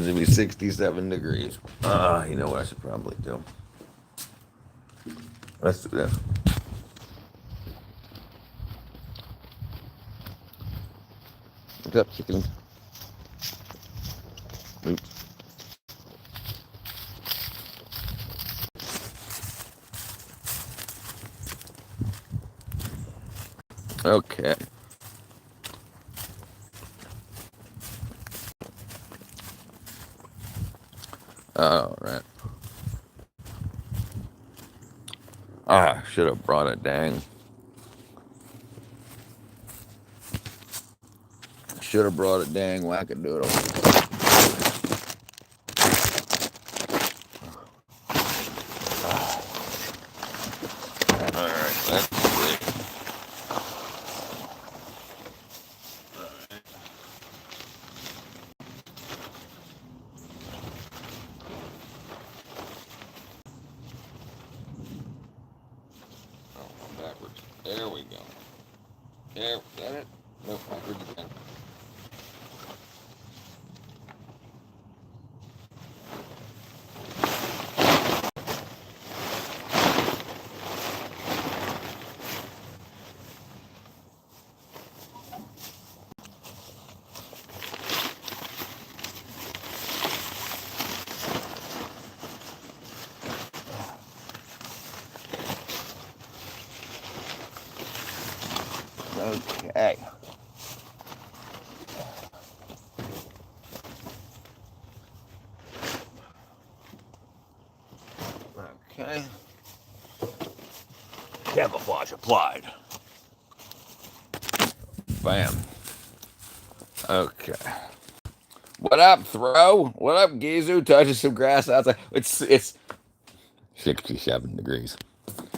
happens to be 67 degrees. You know what I should probably do? Let's do this. What's up, chicken? Oops. Okay. All right. Should have brought it. Dang. Should have brought it. Dang wackadoodle. All right. Let's see. Oh, backwards. There we go. There. Is that it? Nope. Backwards again. Okay. Okay. Camouflage applied. Bam. Okay. What up, Throw? What up, Gizu? Touches some grass outside. It's 67 degrees.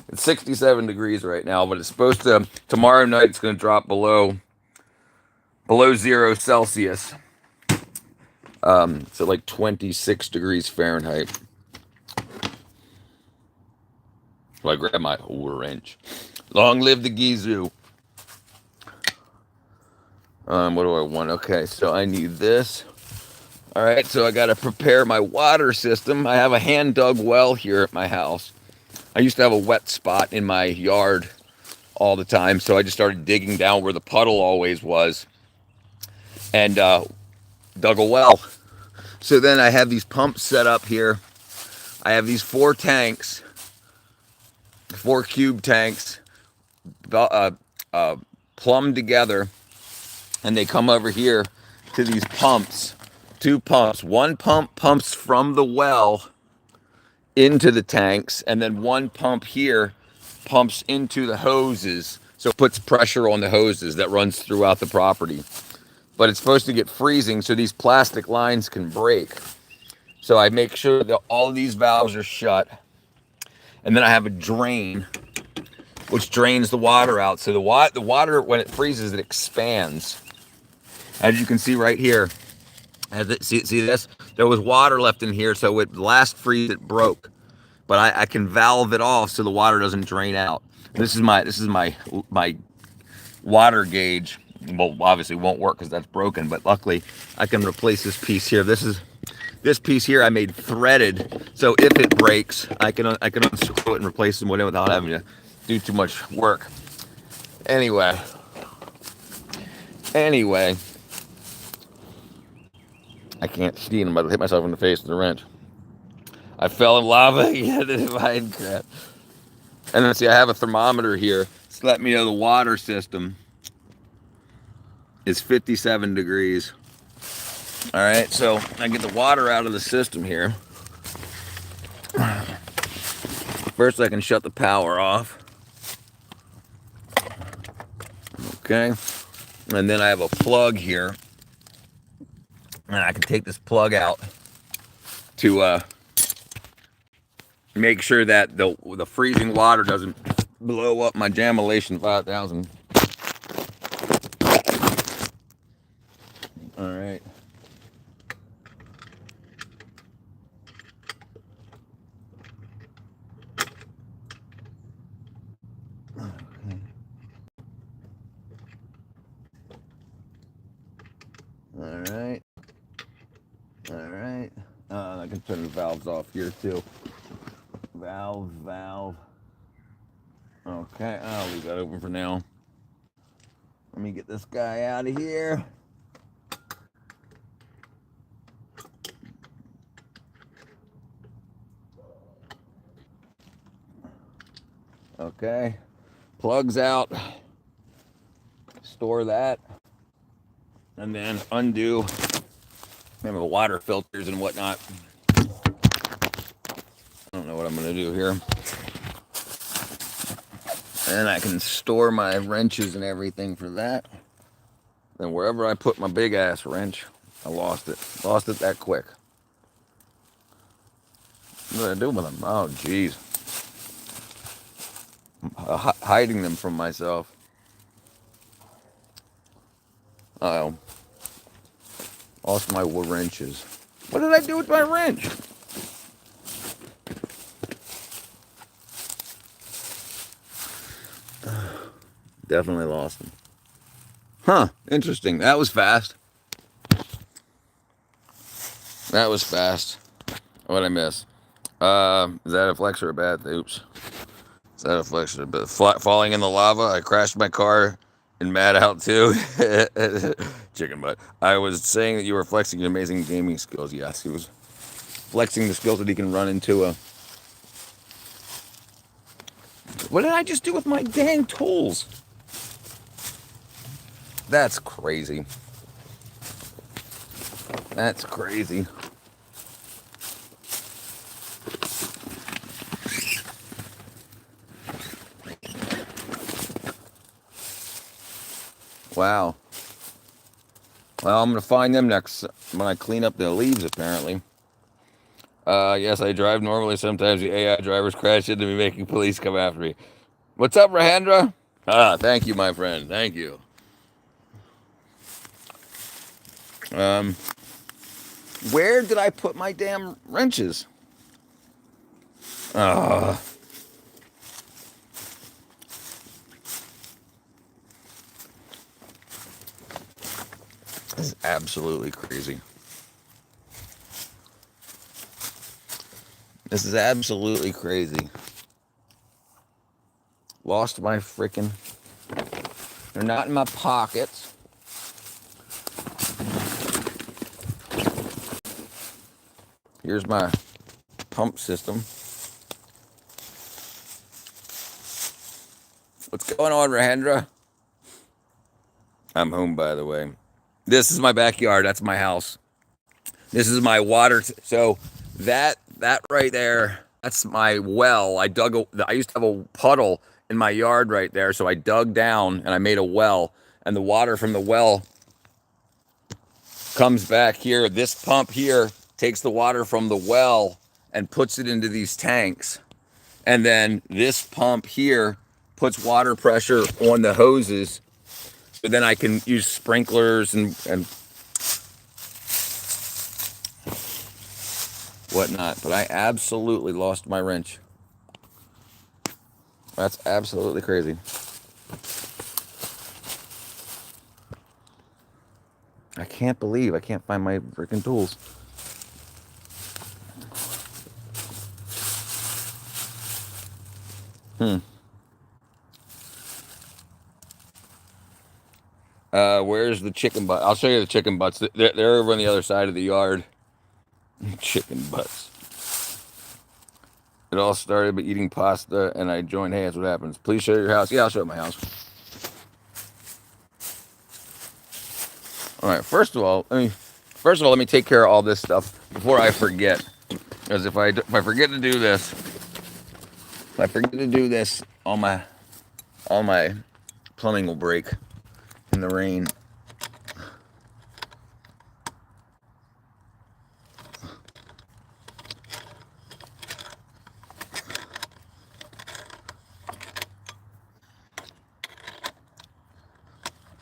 It's 67 degrees right now, but it's supposed to tomorrow night it's going to drop below 0 Celsius. So like 26 degrees Fahrenheit. So I grab my wrench. Long live the Gizu. What do I want? Okay, so I need this. All right, so I got to prepare my water system. I have a hand dug well here at my house. I used to have a wet spot in my yard all the time, so I just started digging down where the puddle always was and dug a well. So then I have these pumps set up here. I have these 4 tanks, 4 cube tanks, uh, plumbed together, and they come over here to these pumps. 2 pumps. One pump pumps from the well into the tanks, and then one pump here pumps into the hoses, so it puts pressure on the hoses that runs throughout the property. But it's supposed to get freezing, so these plastic lines can break. So I make sure that all of these valves are shut, and then I have a drain which drains the water out. So the water, when it freezes, it expands. As you can see right here, see this? There was water left in here, so it last freeze it broke. But I can valve it off so the water doesn't drain out. This is my water gauge. Well, obviously won't work because that's broken, but luckily I can replace this piece here. This piece here I made threaded, so if it breaks, I can unscrew it and replace it without having to do too much work. Anyway, I can't see, and I'm about to hit myself in the face with a wrench. I fell in lava again in Minecraft. And then see, I have a thermometer here. It's let me know the water system is 57 degrees. All right, so I get the water out of the system here. First, I can shut the power off. Okay. And then I have a plug here. And I can take this plug out to make sure that the freezing water doesn't blow up my Jamulation 5000. All right. All right. All right. right. I can turn the valves off here too. Valve. Okay, I'll leave that open for now. Let me get this guy out of here. Okay, plugs out. Store that. And then undo. Remember the water filters and whatnot. I don't know what I'm going to do here. And I can store my wrenches and everything for that. Then wherever I put my big ass wrench, I lost it. Lost it that quick. What did I do with them? Oh, jeez. Hiding them from myself. Uh-oh. Lost my wrenches. What did I do with my wrench? Definitely lost them. Huh. Interesting. That was fast. That was fast. What'd I miss? Is that a flex or a bad? Oops. Is that a flex or a bad? Falling in the lava. I crashed my car in Mad Out too. Chicken butt. I was saying that you were flexing your amazing gaming skills. Yes, he was flexing the skills that he can run into a... What did I just do with my dang tools? That's crazy. That's crazy. Wow. Well, I'm going to find them next when I clean up the leaves, apparently. Yes, I drive normally. Sometimes the AI drivers crash into me, making police come after me. What's up, Rahendra? Thank you, my friend. Thank you. Where did I put my damn wrenches? This is absolutely crazy. This is absolutely crazy. Lost my freaking... They're not in my pockets. Here's my pump system. What's going on, Rahendra? I'm home, by the way. This is my backyard. That's my house. This is my water. So that right there, that's my well. I used to have a puddle in my yard right there. So I dug down and I made a well. And the water from the well comes back here. This pump here takes the water from the well and puts it into these tanks. And then this pump here puts water pressure on the hoses. So then I can use sprinklers and whatnot. But I absolutely lost my wrench. That's absolutely crazy. I can't believe I can't find my freaking tools. Where's the chicken butt? I'll show you the chicken butts. They're over on the other side of the yard. Chicken butts. It all started by eating pasta, and I joined hands. What happens? Please show your house. Yeah, I'll show you my house. All right. First of all, let me take care of all this stuff before I forget. Because if I forget to do this, all my plumbing will break in the rain.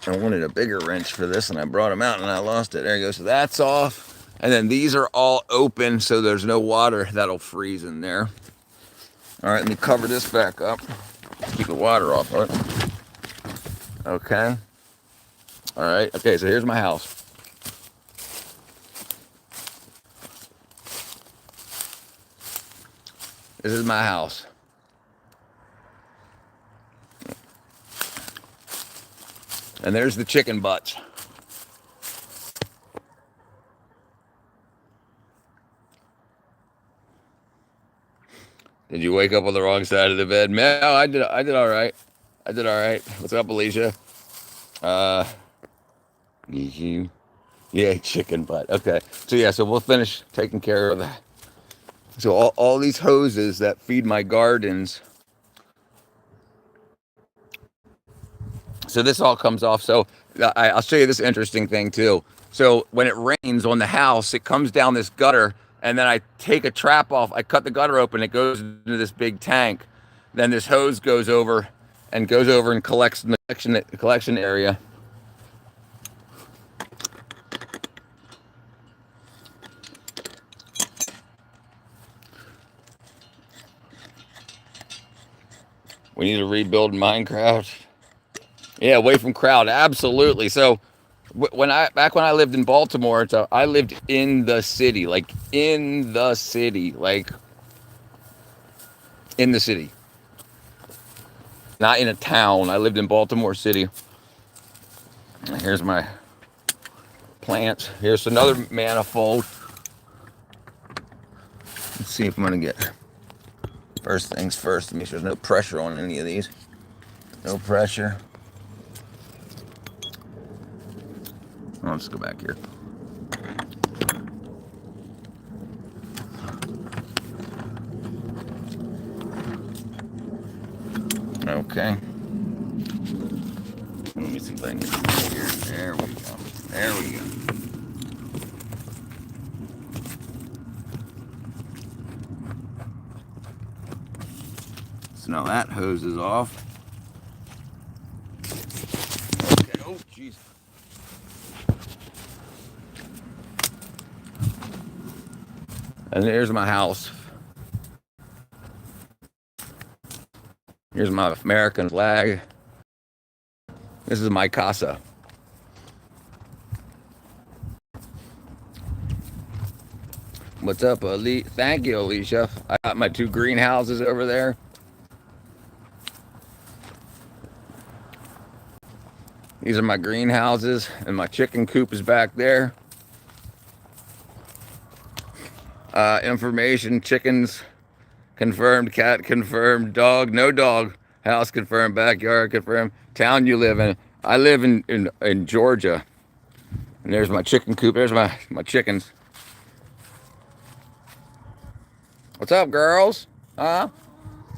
I wanted a bigger wrench for this, and I brought them out, and I lost it. There you go. So that's off. And then these are all open, so there's no water that'll freeze in there. All right, let me cover this back up. Keep the water off of it. Okay. All right. Okay, so here's my house. This is my house. And there's the chicken butts. Did you wake up on the wrong side of the bed? No, I did. I did all right. I did all right. What's up, Alicia? Uh, you, yeah, chicken butt. Okay. So yeah, so we'll finish taking care of that. So all these hoses that feed my gardens. So this all comes off. So I'll show you this interesting thing too. So when it rains on the house, it comes down this gutter, and then I take a trap off. I cut the gutter open. It goes into this big tank. Then this hose goes over and collects in the collection area. We need to rebuild Minecraft. Yeah, away from crowd, absolutely. So back when I lived in Baltimore, so I lived in the city, like in the city, not in a town. I lived in Baltimore City. Here's my plants. Here's another manifold. Let's see if I'm gonna get. First things first, make sure there's no pressure on any of these. No pressure. Let's go back here. Okay. Let me see if I can get here. There we go. There we go. So now that hose is off. Okay. Oh, jeez. And there's my house. Here's my American flag. This is my casa. What's up, Ali? Thank you, Alicia. I got my 2 greenhouses over there. These are my greenhouses, and my chicken coop is back there. Information, chickens confirmed, cat confirmed, dog, no dog, house confirmed, backyard confirmed, town you live in. I live in Georgia. And there's my chicken coop. There's my chickens. What's up, girls? Huh?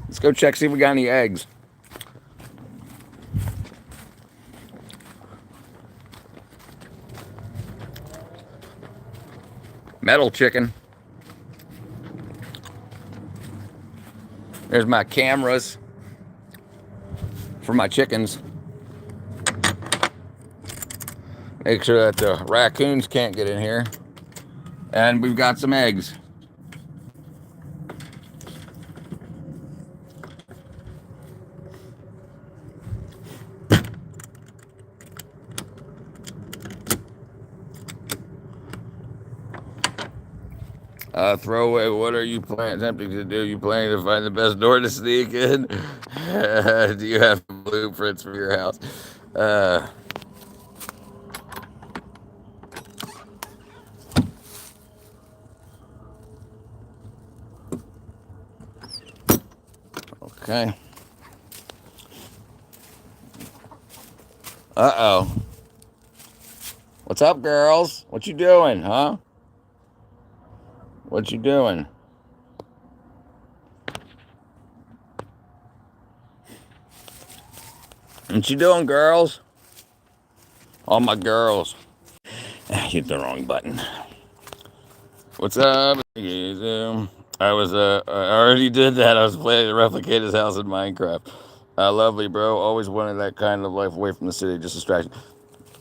Let's go check, see if we got any eggs. Metal chicken. There's my cameras for my chickens. Make sure that the raccoons can't get in here. And we've got some eggs. Throwaway, what are you attempting to do? You planning to find the best door to sneak in? Do you have blueprints for your house? Okay. Uh-oh. What's up, girls? What you doing, huh? What you doing? What you doing, girls? All my girls. Hit the wrong button. What's up? I already did that. I was planning to replicate his house in Minecraft. Lovely, bro. Always wanted that kind of life away from the city. Just distraction.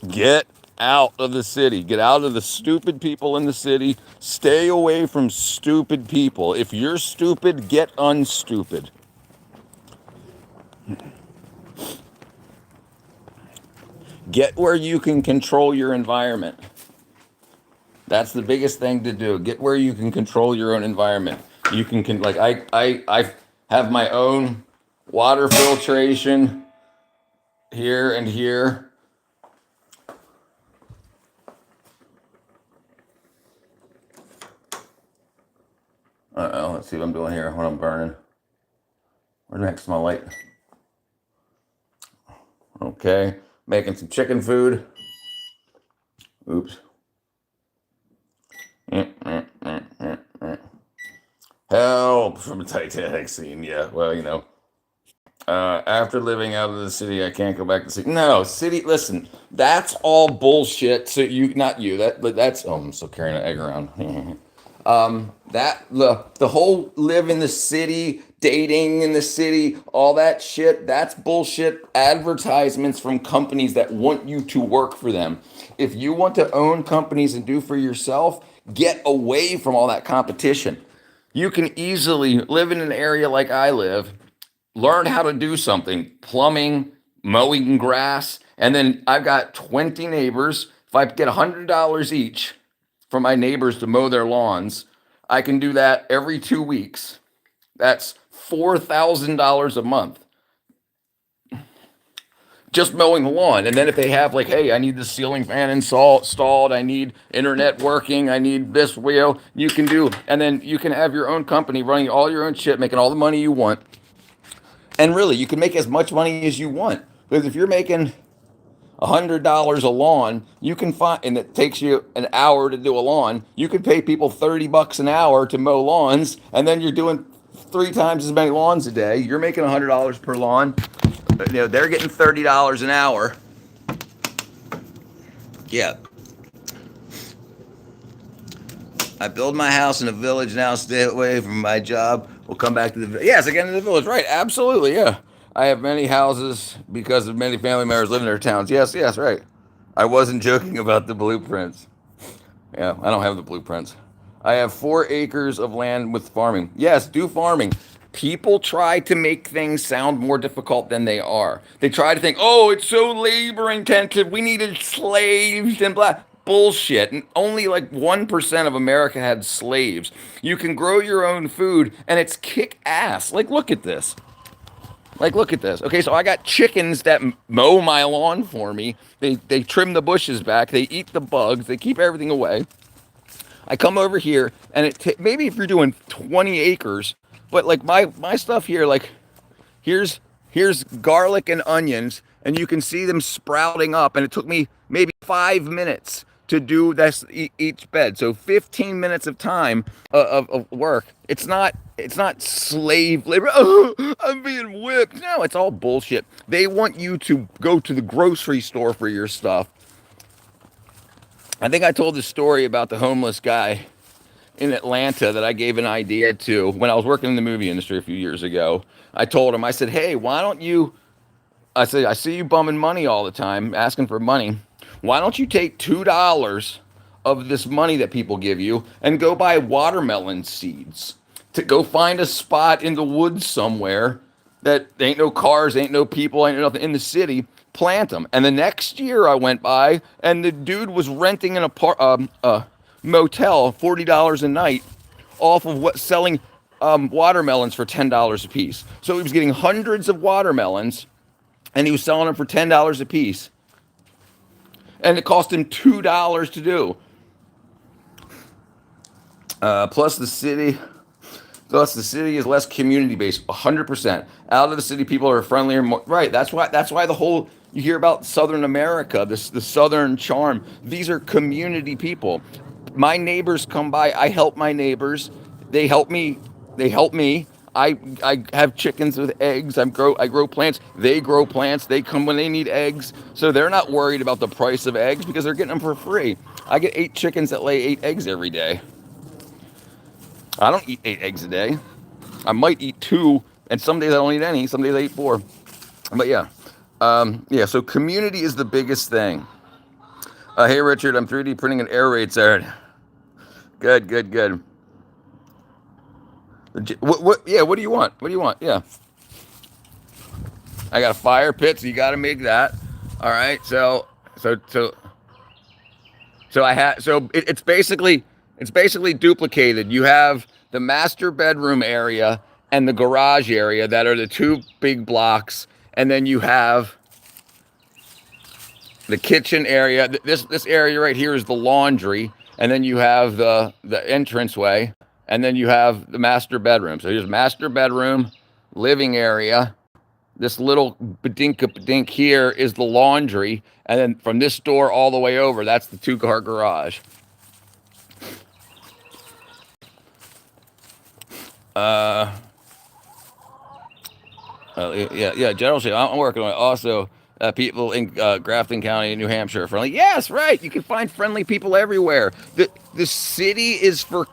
Get out of the city. Get out of the stupid people in the city. Stay away from stupid people. If you're stupid, get unstupid. Get where you can control your environment. That's the biggest thing to do. Get where you can control your own environment. You can like I have my own water filtration here and here. Uh-oh, let's see what I'm doing here, what I'm burning. Where the heck's my light? Okay, making some chicken food. Oops. Help from a Titanic scene. Yeah, well, you know. After living out of the city, I can't go back to city. No, city. Listen, that's all bullshit. So you, not you. That's. Oh, I'm still carrying an egg around. That the whole live in the city, dating in the city, all that shit. That's bullshit. Advertisements from companies that want you to work for them. If you want to own companies and do for yourself, get away from all that competition. You can easily live in an area like I live, learn how to do something, plumbing, mowing grass, and then I've got 20 neighbors. If I get $100 each from my neighbors to mow their lawns, I can do that every 2 weeks. That's $4,000 a month just mowing the lawn. And then if they have like, hey, I need the ceiling fan installed, I need internet working, I need this wheel, you can do. And then you can have your own company running all your own shit, making all the money you want. And really, you can make as much money as you want. Because if you're making $100 a lawn, you can find, and it takes you an hour to do a lawn, you can pay people $30 an hour to mow lawns, and then you're doing 3 times as many lawns a day. You're making $100 per lawn. You know, they're getting $30 an hour. Yeah. I build my house in a village now, stay away from my job. We'll come back to the village. Yes, again in the village. Right, absolutely, yeah. I have many houses because of many family members living in their towns. Yes, yes, right. I wasn't joking about the blueprints. Yeah, I don't have the blueprints. I have 4 acres of land with farming. Yes, do farming. People try to make things sound more difficult than they are. They try to think, oh, it's so labor intensive. We needed slaves and blah. Bullshit. And only like 1% of America had slaves. You can grow your own food and it's kick ass. Like, look at this. Like, look at this. Okay, so I got chickens that mow my lawn for me. They trim the bushes back. They eat the bugs. They keep everything away. I come over here, and maybe if you're doing 20 acres, but like my stuff here, like here's garlic and onions, and you can see them sprouting up. And it took me maybe 5 minutes to do this each bed. So 15 minutes of time of work. It's not slave labor. Oh, I'm being whipped. No, it's all bullshit. They want you to go to the grocery store for your stuff. I think I told the story about the homeless guy in Atlanta that I gave an idea to when I was working in the movie industry a few years ago. I told him, I said, hey, why don't you, I said, I see you bumming money all the time, asking for money. Why don't you take $2 of this money that people give you and go buy watermelon seeds? To go find a spot in the woods somewhere that ain't no cars, ain't no people, ain't nothing in the city. Plant them. And the next year I went by, and the dude was renting a motel, $40 a night, off of what selling watermelons for $10 a piece. So he was getting hundreds of watermelons, and he was selling them for $10 a piece. And it cost him $2 to do. Plus the city is less community based, 100%. Out of the city, people are friendlier, more, right? That's why the whole you hear about Southern America, the Southern charm. These are community people. My neighbors come by. I help my neighbors. They help me. They help me. I have chickens with eggs. I grow plants. They grow plants. They come when they need eggs. So they're not worried about the price of eggs because they're getting them for free. I get 8 chickens that lay 8 eggs every day. I don't eat 8 eggs a day. I might eat 2, and some days I don't eat any. Some days I eat 4. But yeah. So community is the biggest thing. Hey, Richard, I'm 3D printing an air raid siren. Good. What do you want? What do you want? Yeah. I got a fire pit, so you got to make that. All right. So it's basically It's basically duplicated. You have the master bedroom area and the garage area that are the two big blocks, and then you have the kitchen area. This area right here is the laundry, and then you have the entranceway, and then you have the master bedroom. So here's master bedroom, living area. This little badink here is the laundry, and then from this door all the way over, that's the two-car garage. Yeah. General, I'm working on it. Also, people in Grafton County, New Hampshire, are friendly. Yes, right. You can find friendly people everywhere. The city is for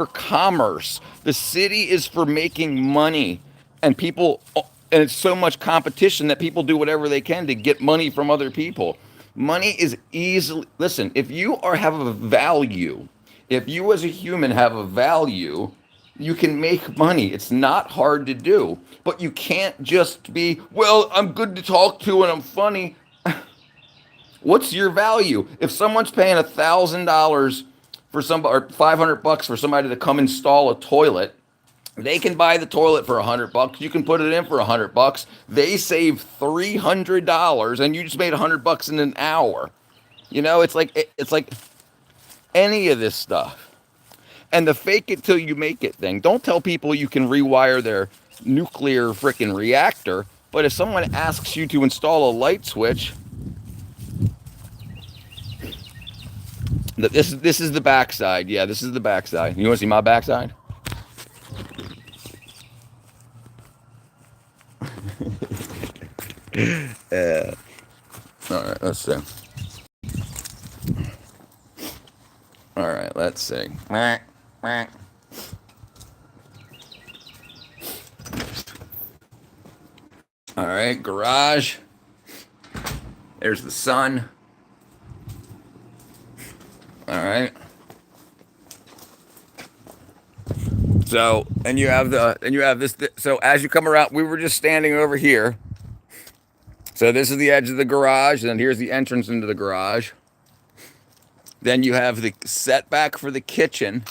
commerce. The city is for making money, and people, and it's so much competition that people do whatever they can to get money from other people. Money is easily, listen, if you have a value, if you as a human have a value, you can make money. It's not hard to do, but you can't just be, well, I'm good to talk to and I'm funny. What's your value? If someone's paying $1,000 for somebody, or $500 for somebody to come install a toilet, they can buy the toilet for $100. You can put it in for $100. They save $300, and you just made $100 in an hour. You know, it's like any of this stuff. And the fake it till you make it thing. Don't tell people you can rewire their nuclear freaking reactor, but if someone asks you to install a light switch, this is the backside. Yeah, this is the backside. You want to see my backside? All right, let's see. All right, let's see. All right, garage. There's the sun. All right. So, and you have this. So as you come around, we were just standing over here. So this is the edge of the garage, and here's the entrance into the garage. Then you have the setback for the kitchen.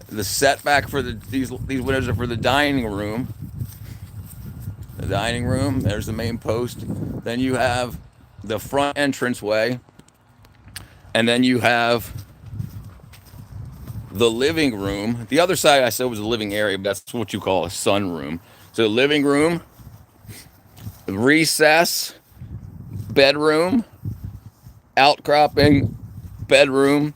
The setback for these windows are for the dining room. The dining room, there's the main post. Then you have the front entranceway. And then you have the living room. The other side I said was a living area, but that's what you call a sunroom. So living room, recess, bedroom, outcropping, bedroom,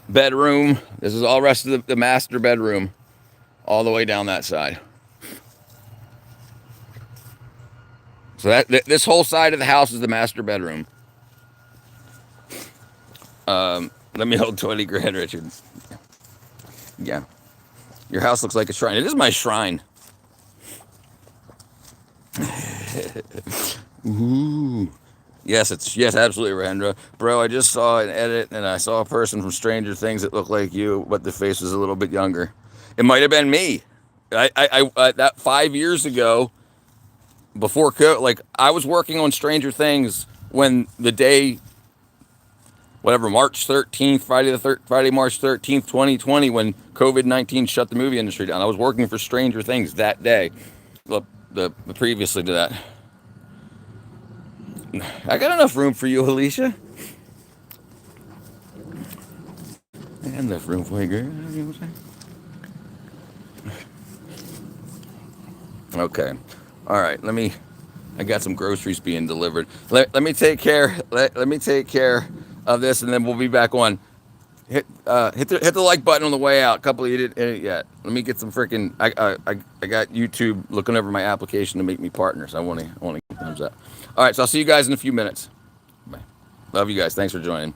bedroom. This is all rest of the master bedroom, all the way down that side. So this whole side of the house is the master bedroom. Let me hold 20 grand, Richard. Yeah. Your house looks like a shrine. It is my shrine. Ooh. Yes, absolutely, Rendra. Bro, I just saw an edit, and I saw a person from Stranger Things that looked like you, but the face was a little bit younger. It might have been me. I that 5 years ago, before COVID, like I was working on Stranger Things when the day, whatever, March 13th, Friday, March 13th, 2020, when COVID-19 shut the movie industry down. I was working for Stranger Things that day. The previously to that. I got enough room for you, Alicia. I got enough room for you, girl. Okay. All right. I got some groceries being delivered. Let me take care. Let me take care of this, and then we'll be back on. Hit the like button on the way out. A couple of you didn't hit it yet. Let me get some freaking. I got YouTube looking over my application to make me partners. I want to get thumbs up. All right, so I'll see you guys in a few minutes. Bye. Love you guys. Thanks for joining.